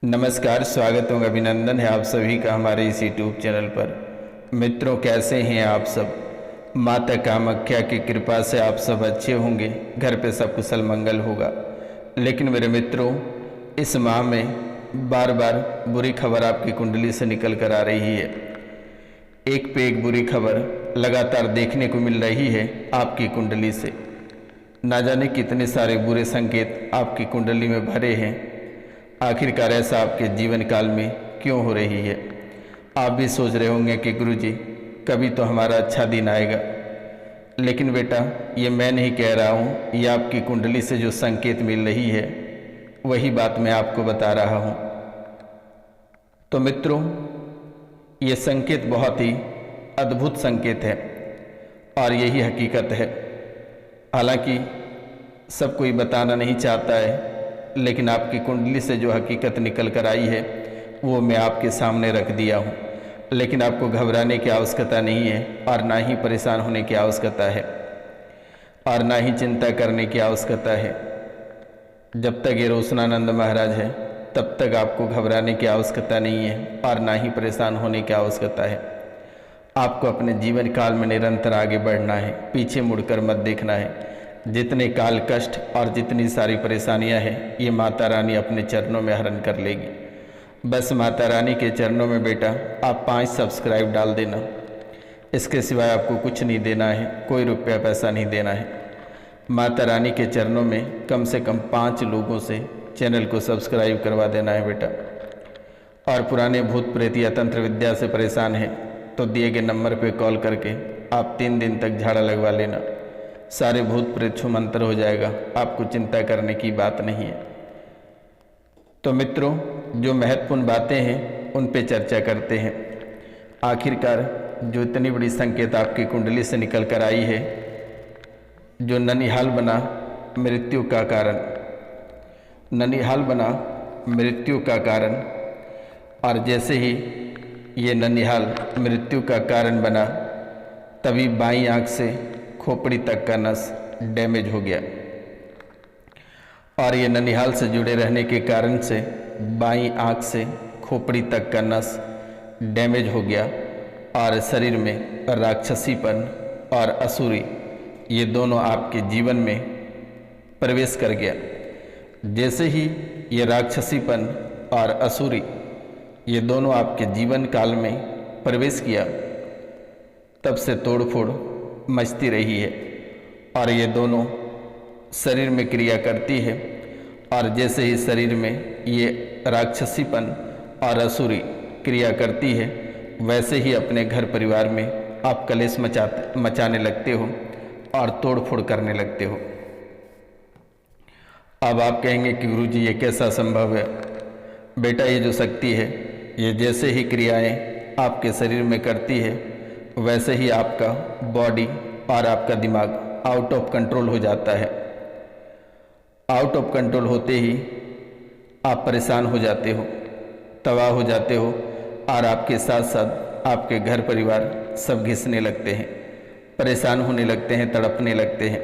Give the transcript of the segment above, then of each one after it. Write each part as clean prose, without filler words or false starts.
नमस्कार, स्वागत और अभिनंदन है आप सभी का हमारे इस यूट्यूब चैनल पर। मित्रों, कैसे हैं आप सब? माता कामाख्या की कृपा से आप सब अच्छे होंगे, घर पे सब कुशल मंगल होगा। लेकिन मेरे मित्रों, इस माह में बार बार बुरी खबर आपकी कुंडली से निकल कर आ रही है। एक पे एक बुरी खबर लगातार देखने को मिल रही है आपकी कुंडली से। ना जाने कितने सारे बुरे संकेत आपकी कुंडली में भरे हैं। आखिरकार ऐसा आपके जीवन काल में क्यों हो रही है? आप भी सोच रहे होंगे कि गुरुजी, कभी तो हमारा अच्छा दिन आएगा। लेकिन बेटा, ये मैं नहीं कह रहा हूँ, ये आपकी कुंडली से जो संकेत मिल रही है वही बात मैं आपको बता रहा हूँ। तो मित्रों, ये संकेत बहुत ही अद्भुत संकेत है और यही हकीकत है। हालांकि सब कोई बताना नहीं चाहता है, लेकिन आपकी कुंडली से जो हकीकत निकल कर आई है वो मैं आपके सामने रख दिया हूँ। लेकिन आपको घबराने की आवश्यकता नहीं है और ना ही परेशान होने की आवश्यकता है और ना ही चिंता करने की आवश्यकता है। जब तक ये रोशनानंद महाराज है तब तक आपको घबराने की आवश्यकता नहीं है और ना ही परेशान होने की आवश्यकता है। आपको अपने जीवन काल में निरंतर आगे बढ़ना है, पीछे मुड़कर मत देखना है। जितने काल कष्ट और जितनी सारी परेशानियां हैं, ये माता रानी अपने चरणों में हरण कर लेगी। बस माता रानी के चरणों में बेटा आप 5 सब्सक्राइब डाल देना। इसके सिवाय आपको कुछ नहीं देना है, कोई रुपया पैसा नहीं देना है। माता रानी के चरणों में कम से कम 5 लोगों से चैनल को सब्सक्राइब करवा देना है बेटा। और पुराने भूत प्रेत या तंत्र विद्या से परेशान हैं तो दिए गए नंबर पर कॉल करके आप 3 दिन तक झाड़ा लगवा लेना। सारे भूत प्रेत छूमंतर हो जाएगा, आपको चिंता करने की बात नहीं है। तो मित्रों, जो महत्वपूर्ण बातें हैं उन पे चर्चा करते हैं। आखिरकार जो इतनी बड़ी संकेत आपकी कुंडली से निकल कर आई है, जो ननिहाल बना मृत्यु का कारण, ननिहाल बना मृत्यु का कारण, और जैसे ही ये ननिहाल मृत्यु का कारण बना तभी बाईं आंख से खोपड़ी तक का नस डैमेज हो गया। और ये ननिहाल से जुड़े रहने के कारण से बाईं आंख से खोपड़ी तक का नस डैमेज हो गया और शरीर में राक्षसीपन और असुरी ये दोनों आपके जीवन में प्रवेश कर गया। जैसे ही ये राक्षसीपन और असुरी ये दोनों आपके जीवन काल में प्रवेश किया, तब से तोड़फोड़ मचती रही है और ये दोनों शरीर में क्रिया करती है। और जैसे ही शरीर में ये राक्षसीपन और असुरी क्रिया करती है, वैसे ही अपने घर परिवार में आप कलेश मचाने लगते हो और तोड़फोड़ करने लगते हो। अब आप कहेंगे कि गुरुजी, ये कैसा संभव है? बेटा, ये जो शक्ति है, ये जैसे ही क्रियाएं आपके शरीर में करती है, वैसे ही आपका बॉडी और आपका दिमाग आउट ऑफ कंट्रोल हो जाता है। आउट ऑफ कंट्रोल होते ही आप परेशान हो जाते हो, तबाह हो जाते हो और आपके साथ साथ आपके घर परिवार सब घिसने लगते हैं, परेशान होने लगते हैं, तड़पने लगते हैं।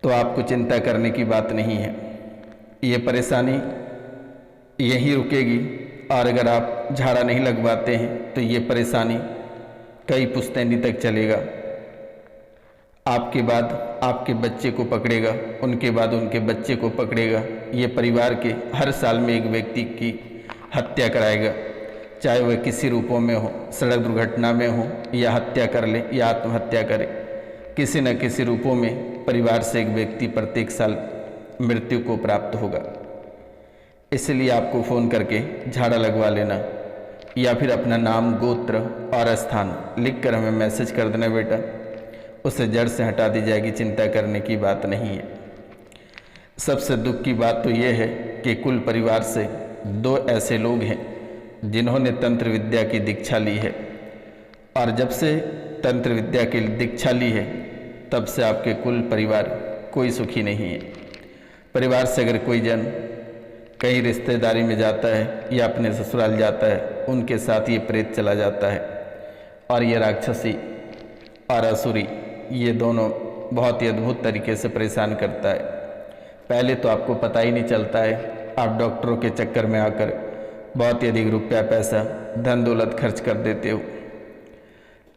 तो आपको चिंता करने की बात नहीं है, ये परेशानी यहीं रुकेगी। और अगर आप झाड़ा नहीं लगवाते हैं तो ये परेशानी कई पुश्तैनी तक चलेगा। आपके बाद आपके बच्चे को पकड़ेगा, उनके बाद उनके बच्चे को पकड़ेगा। ये परिवार के हर साल में एक व्यक्ति की हत्या कराएगा, चाहे वह किसी रूपों में हो, सड़क दुर्घटना में हो या हत्या कर ले या आत्महत्या करे। किसी न किसी रूपों में परिवार से एक व्यक्ति प्रत्येक साल मृत्यु को प्राप्त होगा। इसलिए आपको फ़ोन करके झाड़ा लगवा लेना या फिर अपना नाम, गोत्र और स्थान लिखकर हमें मैसेज कर देना बेटा, उसे जड़ से हटा दी जाएगी। चिंता करने की बात नहीं है। सबसे दुख की बात तो यह है कि कुल परिवार से 2 ऐसे लोग हैं जिन्होंने तंत्र विद्या की दीक्षा ली है, और जब से तंत्र विद्या की दीक्षा ली है तब से आपके कुल परिवार कोई सुखी नहीं है। परिवार से अगर कोई जन कहीं रिश्तेदारी में जाता है या अपने ससुराल जाता है, उनके साथ ये प्रेत चला जाता है। और ये राक्षसी और असुरी ये दोनों बहुत ही अद्भुत तरीके से परेशान करता है। पहले तो आपको पता ही नहीं चलता है आप डॉक्टरों के चक्कर में आकर बहुत ही अधिक रुपया पैसा धन दौलत खर्च कर देते हो,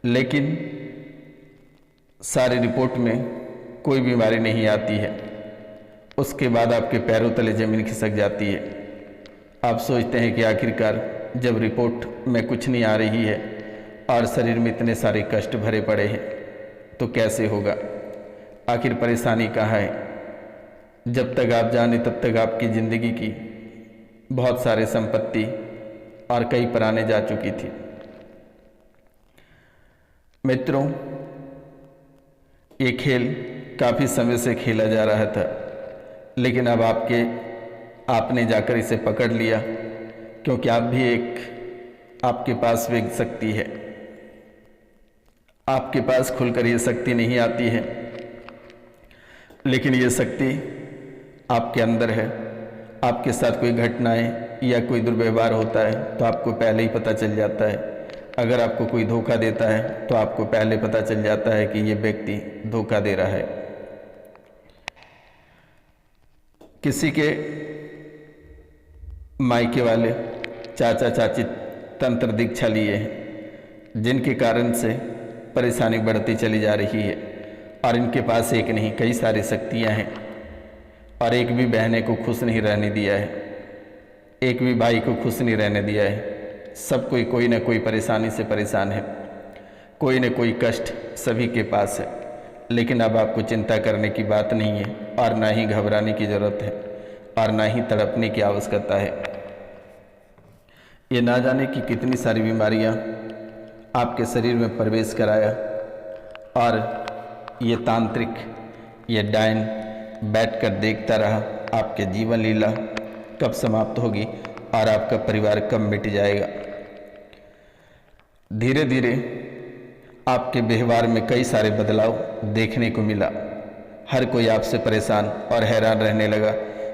लेकिन सारी रिपोर्ट में कोई बीमारी नहीं आती है। उसके बाद आपके पैरों तले ज़मीन खिसक जाती है। आप सोचते हैं कि आखिरकार जब रिपोर्ट में कुछ नहीं आ रही है और शरीर में इतने सारे कष्ट भरे पड़े हैं तो कैसे होगा, आखिर परेशानी कहाँ है। जब तक आप जाने तब तक आपकी ज़िंदगी की बहुत सारे संपत्ति और कई प्राणें जा चुकी थी। मित्रों, ये खेल काफ़ी समय से खेला जा रहा था, लेकिन अब आपने जाकर इसे पकड़ लिया, क्योंकि आप भी आपके पास भी एक शक्ति है। आपके पास खुलकर ये शक्ति नहीं आती है, लेकिन ये शक्ति आपके अंदर है। आपके साथ कोई घटनाएं या कोई दुर्व्यवहार होता है तो आपको पहले ही पता चल जाता है। अगर आपको कोई धोखा देता है तो आपको पहले पता चल जाता है कि ये व्यक्ति धोखा दे रहा है। किसी के मायके वाले चाचा चाची तंत्र दीक्षा लिए हैं, जिनके कारण से परेशानी बढ़ती चली जा रही है, और इनके पास एक नहीं कई सारी शक्तियां हैं, और एक भी बहने को खुश नहीं रहने दिया है, एक भी भाई को खुश नहीं रहने दिया है। सब कोई न कोई परेशानी से परेशान है, कोई न कोई कष्ट सभी के पास है। लेकिन अब आपको चिंता करने की बात नहीं है, और ना ही घबराने की ज़रूरत है, और ना ही तड़पने की आवश्यकता है। ये ना जाने कि कितनी सारी बीमारियां आपके शरीर में प्रवेश कराया, और ये तांत्रिक, ये डायन बैठकर देखता रहा आपके जीवन लीला कब समाप्त होगी और आपका परिवार कब मिट जाएगा। धीरे धीरे आपके व्यवहार में कई सारे बदलाव देखने को मिला। हर कोई आपसे परेशान और हैरान रहने लगा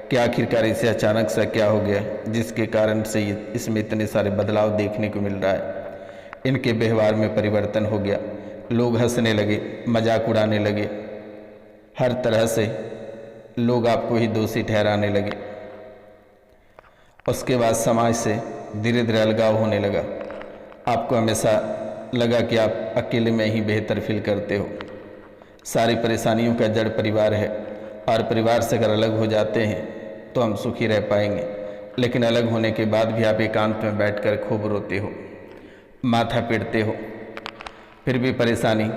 कि आखिरकार इसे अचानक सा क्या हो गया, जिसके कारण से इसमें इतने सारे बदलाव देखने को मिल रहा है। इनके व्यवहार में परिवर्तन हो गया, लोग हंसने लगे, मजाक उड़ाने लगे, हर तरह से लोग आपको ही दोषी ठहराने लगे। उसके बाद समाज से धीरे धीरे अलगाव होने लगा। आपको हमेशा लगा कि आप अकेले में ही बेहतर फील करते हो। सारी परेशानियों का जड़ परिवार है, और परिवार से अगर अलग हो जाते हैं तो हम सुखी रह पाएंगे, लेकिन अलग होने के बाद भी आप एकांत में बैठकर खूब रोते हो, माथा पीटते हो, फिर भी परेशानी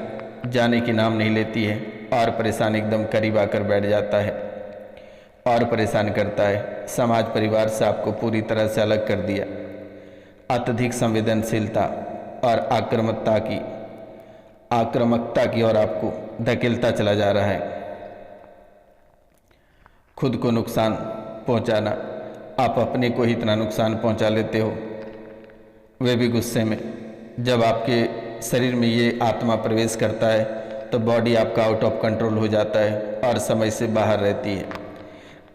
जाने की नाम नहीं लेती है, और परेशानी एकदम करीब आकर बैठ जाता है और परेशान करता है। समाज परिवार से आपको पूरी तरह से अलग कर दिया। अत्यधिक संवेदनशीलता और आक्रामकता की ओर आपको धकेलता चला जा रहा है। खुद को नुकसान पहुंचाना, आप अपने को ही इतना नुकसान पहुंचा लेते हो, वे भी गुस्से में। जब आपके शरीर में ये आत्मा प्रवेश करता है तो बॉडी आपका आउट ऑफ कंट्रोल हो जाता है और समझ से बाहर रहती है,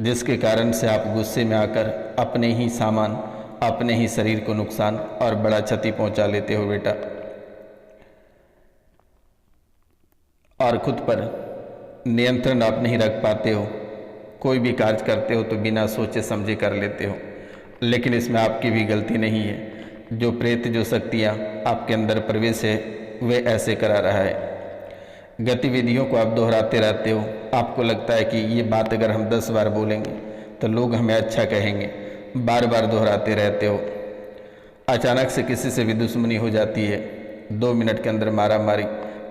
जिसके कारण से आप गुस्से में आकर अपने ही सामान, अपने ही शरीर को नुकसान और बड़ा क्षति पहुंचा लेते हो बेटा। और खुद पर नियंत्रण आप नहीं रख पाते हो। कोई भी कार्य करते हो तो बिना सोचे समझे कर लेते हो, लेकिन इसमें आपकी भी गलती नहीं है। जो प्रेत, जो शक्तियाँ आपके अंदर प्रवेश है, वे ऐसे करा रहा है। गतिविधियों को आप दोहराते रहते हो। आपको लगता है कि ये बात अगर हम 10 बार बोलेंगे तो लोग हमें अच्छा कहेंगे, बार बार दोहराते रहते हो। अचानक से किसी से भी दुश्मनी हो जाती है, 2 मिनट के अंदर मारा मारी।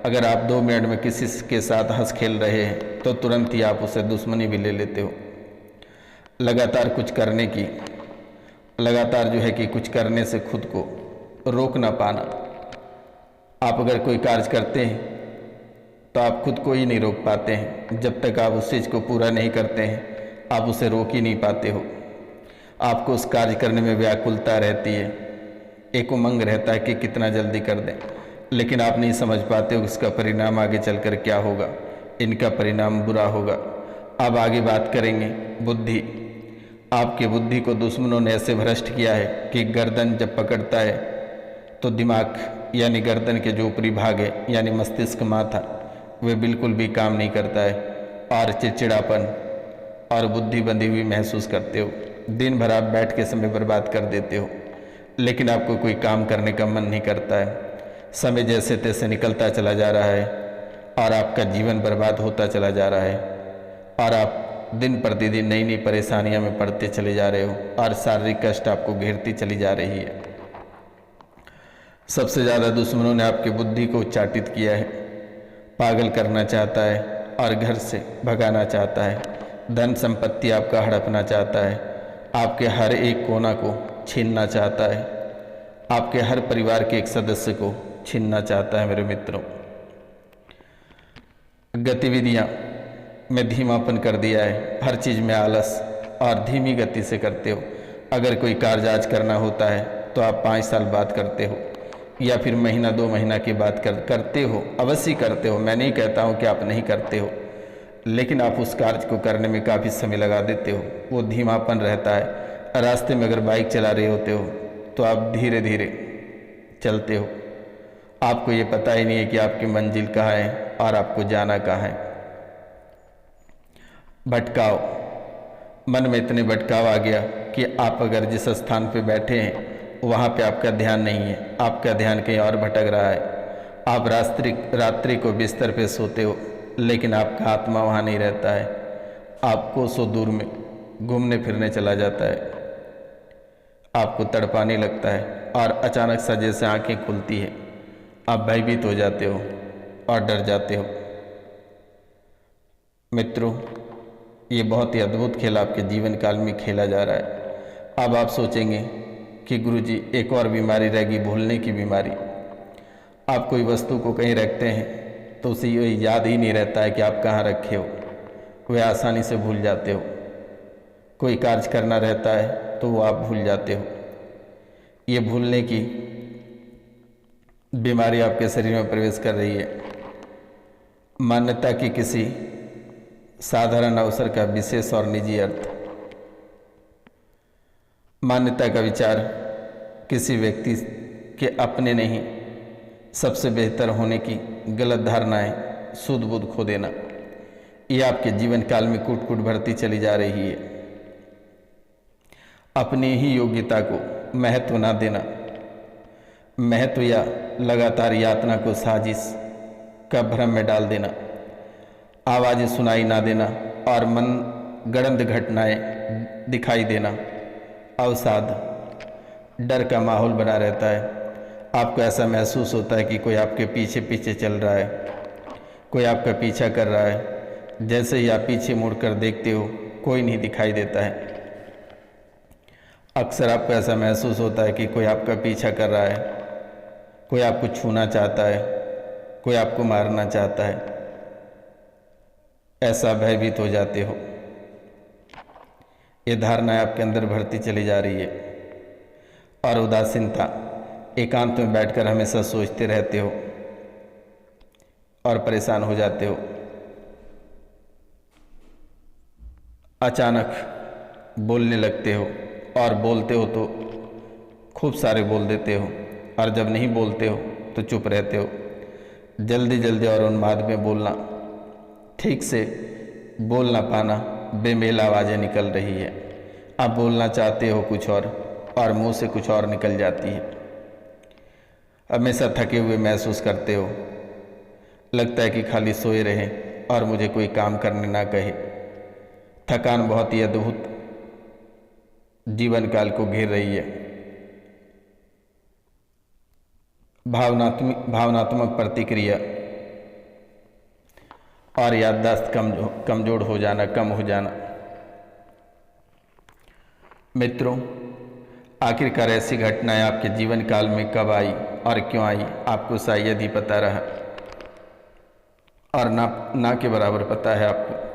अगर आप 2 मिनट में किसी के साथ हंस खेल रहे हैं तो तुरंत ही आप उसे दुश्मनी भी ले लेते हो। लगातार कुछ करने से खुद को रोक ना पाना। आप अगर कोई कार्य करते हैं तो आप खुद को ही नहीं रोक पाते हैं। जब तक आप उस चीज़ को पूरा नहीं करते हैं आप उसे रोक ही नहीं पाते हो। आपको उस कार्य करने में व्याकुलता रहती है, एक उमंग रहता है कि कितना जल्दी कर दें, लेकिन आप नहीं समझ पाते हो इसका परिणाम आगे चलकर क्या होगा। इनका परिणाम बुरा होगा। अब आगे बात करेंगे बुद्धि। आपकी बुद्धि को दुश्मनों ने ऐसे भ्रष्ट किया है कि गर्दन जब पकड़ता है तो दिमाग यानी गर्दन के जो ऊपरी भाग है यानी मस्तिष्क, माथा, वे बिल्कुल भी काम नहीं करता है और चिड़चिड़ापन और बुद्धि बंधी हुई महसूस करते हो। दिन भर आप बैठ के समय बर्बाद कर देते हो, लेकिन आपको कोई काम करने का मन नहीं करता है। समय जैसे तैसे निकलता चला जा रहा है और आपका जीवन बर्बाद होता चला जा रहा है और आप दिन प्रतिदिन नई नई परेशानियों में पड़ते चले जा रहे हो और शारीरिक कष्ट आपको घेरती चली जा रही है। सबसे ज़्यादा दुश्मनों ने आपकी बुद्धि को उच्चाटित किया है, पागल करना चाहता है और घर से भगाना चाहता है। धन संपत्ति आपका हड़पना चाहता है, आपके हर एक कोना को छीनना चाहता है, आपके हर परिवार के एक सदस्य को छीनना चाहता है। मेरे मित्रों, गतिविधियां में धीमापन कर दिया है, हर चीज़ में आलस और धीमी गति से करते हो। अगर कोई कार्य आज करना होता है तो आप 5 साल बाद करते हो या फिर महीना 2 महीना के बाद करते हो, अवश्य करते हो। मैं नहीं कहता हूँ कि आप नहीं करते हो, लेकिन आप उस कार्य को करने में काफ़ी समय लगा देते हो, वो धीमापन रहता है। रास्ते में अगर बाइक चला रहे होते हो तो आप धीरे धीरे चलते हो, आपको ये पता ही नहीं है कि आपकी मंजिल कहाँ है और आपको जाना कहाँ है। भटकाव, मन में इतने भटकाव आ गया कि आप अगर जिस स्थान पे बैठे हैं वहाँ पे आपका ध्यान नहीं है, आपका ध्यान कहीं और भटक रहा है। आप रात्रि को बिस्तर पे सोते हो, लेकिन आपका आत्मा वहाँ नहीं रहता है, आपको सो दूर में घूमने फिरने चला जाता है, आपको तड़पाने लगता है और अचानक सा जैसे आंखें खुलती है आप भयभीत हो जाते हो और डर जाते हो। मित्रों, ये बहुत ही अद्भुत खेल आपके जीवन काल में खेला जा रहा है। अब आप सोचेंगे कि गुरुजी एक और बीमारी रहेगी, भूलने की बीमारी। आप कोई वस्तु को कहीं रखते हैं तो उसे ये याद ही नहीं रहता है कि आप कहाँ रखे हो, वह आसानी से भूल जाते हो। कोई कार्य करना रहता है तो वो आप भूल जाते हो। ये भूलने की बीमारी आपके शरीर में प्रवेश कर रही है। मान्यता की किसी साधारण अवसर का विशेष और निजी अर्थ, मान्यता का विचार किसी व्यक्ति के अपने नहीं सबसे बेहतर होने की गलत धारणाएं सूद बूद खो देना, ये आपके जीवन काल में कूट कूट भरती चली जा रही है। अपनी ही योग्यता को महत्व ना देना, महत्व या लगातार यातना को साजिश का भ्रम में डाल देना, आवाज़ें सुनाई ना देना और मन गड़ंद घटनाएं दिखाई देना, अवसाद, डर का माहौल बना रहता है। आपको ऐसा महसूस होता है कि कोई आपके पीछे पीछे चल रहा है, कोई आपका पीछा कर रहा है। जैसे ही आप पीछे मुड़कर देखते हो कोई नहीं दिखाई देता है। अक्सर आपको ऐसा महसूस होता है कि कोई आपका पीछा कर रहा है, कोई आपको छूना चाहता है, कोई आपको मारना चाहता है। ऐसा भयभीत हो जाते हो। ये धारणाएं आपके अंदर भरती चली जा रही है और उदासीनता, एकांत में बैठकर हमेशा सोचते रहते हो और परेशान हो जाते हो। अचानक बोलने लगते हो और बोलते हो तो खूब सारे बोल देते हो और जब नहीं बोलते हो तो चुप रहते हो। जल्दी जल्दी और उन्माद में बोलना, ठीक से बोल ना पाना, बेमेल आवाज़ें निकल रही है। आप बोलना चाहते हो कुछ और मुंह से कुछ और निकल जाती है। हमेशा थके हुए महसूस करते हो, लगता है कि खाली सोए रहें और मुझे कोई काम करने ना कहे। थकान बहुत ही अद्भुत जीवन काल को घेर रही है। भावनात्मक प्रतिक्रिया और याददाश्त कमजोर हो जाना, कम हो जाना। मित्रों, आखिरकार ऐसी घटनाएं आपके जीवन काल में कब आई और क्यों आई, आपको शायद ही पता रहा और ना के बराबर पता है आपको।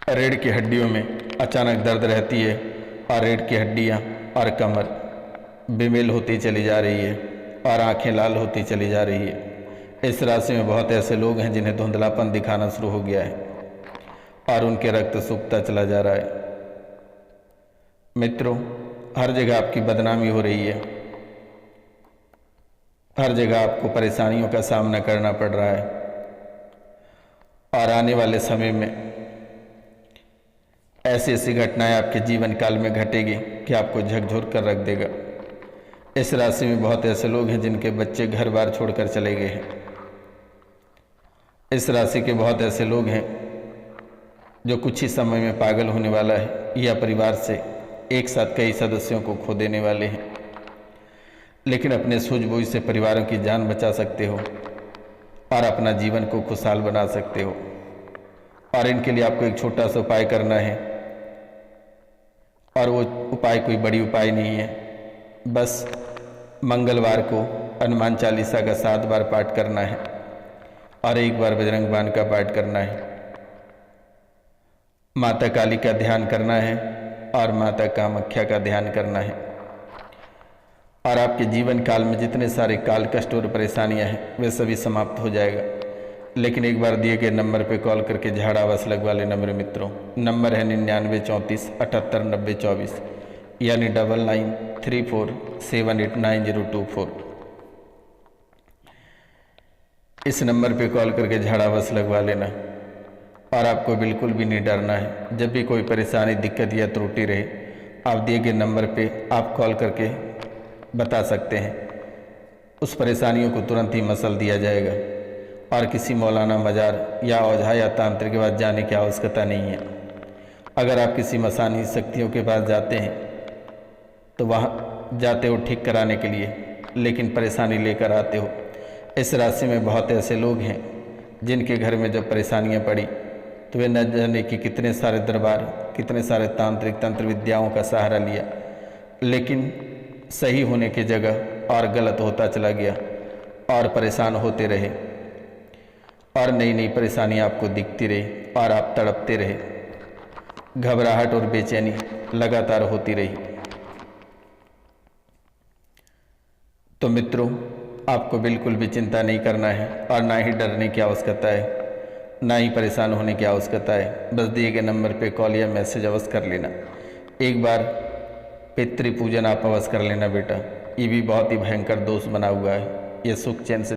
रीढ़ की हड्डियों में अचानक दर्द रहती है और रीढ़ की हड्डियां और कमर बेमेल होती चली जा रही है और आंखें लाल होती चली जा रही है। इस राशि में बहुत ऐसे लोग हैं जिन्हें धुंधलापन दिखाना शुरू हो गया है और उनके रक्त सूखता चला जा रहा है। मित्रों, हर जगह आपकी बदनामी हो रही है, हर जगह आपको परेशानियों का सामना करना पड़ रहा है और आने वाले समय में ऐसी ऐसी घटनाएं आपके जीवन काल में घटेगी कि आपको झकझोर कर रख देगा। इस राशि में बहुत ऐसे लोग हैं जिनके बच्चे घर बार छोड़कर चले गए हैं। इस राशि के बहुत ऐसे लोग हैं जो कुछ ही समय में पागल होने वाला है या परिवार से एक साथ कई सदस्यों को खो देने वाले हैं, लेकिन अपने सूझबूझ से परिवारों की जान बचा सकते हो और अपना जीवन को खुशहाल बना सकते हो। और इनके लिए आपको एक छोटा सा उपाय करना है, और वो उपाय कोई बड़ी उपाय नहीं है। बस मंगलवार को हनुमान चालीसा का 7 बार पाठ करना है और 1 बार बजरंग बाण का पाठ करना है। माता काली का ध्यान करना है और माता कामाख्या का ध्यान करना है, और आपके जीवन काल में जितने सारे काल कष्ट और परेशानियां हैं वे सभी समाप्त हो जाएगा। लेकिन एक बार दिए गए नंबर पे कॉल करके झाड़ा बस लगवा लेना मेरे मित्रों। नंबर है 9934 यानी 9934789024। इस नंबर पे कॉल करके झाड़ा बस लगवा लेना, और आपको बिल्कुल भी नहीं डरना है। जब भी कोई परेशानी, दिक्कत या त्रुटि रहे, आप दिए गए नंबर पे आप कॉल करके बता सकते हैं। उस परेशानियों को तुरंत ही मसल दिया जाएगा, और किसी मौलाना, मजार या औझा या तांत्रिक के पास जाने की आवश्यकता नहीं है। अगर आप किसी मसानी शक्तियों के पास जाते हैं तो वहाँ जाते हो ठीक कराने के लिए, लेकिन परेशानी लेकर आते हो। इस राशि में बहुत ऐसे लोग हैं जिनके घर में जब परेशानियाँ पड़ी तो वे न जाने कि कितने सारे दरबार, कितने सारे तांत्रिक तंत्र विद्याओं का सहारा लिया, लेकिन सही होने की जगह और गलत होता चला गया और परेशान होते रहे, और नई नई परेशानियाँ आपको दिखती रही और आप तड़पते रहे। घबराहट और बेचैनी लगातार होती रही। तो मित्रों, आपको बिल्कुल भी चिंता नहीं करना है और ना ही डरने की आवश्यकता है, ना ही परेशान होने की आवश्यकता है। बस दिए गए नंबर पे कॉल या मैसेज अवश्य कर लेना। एक बार पितृ पूजन आप अवश्य कर लेना बेटा। ये भी बहुत ही भयंकर दोष बना हुआ है, ये सुख चैन से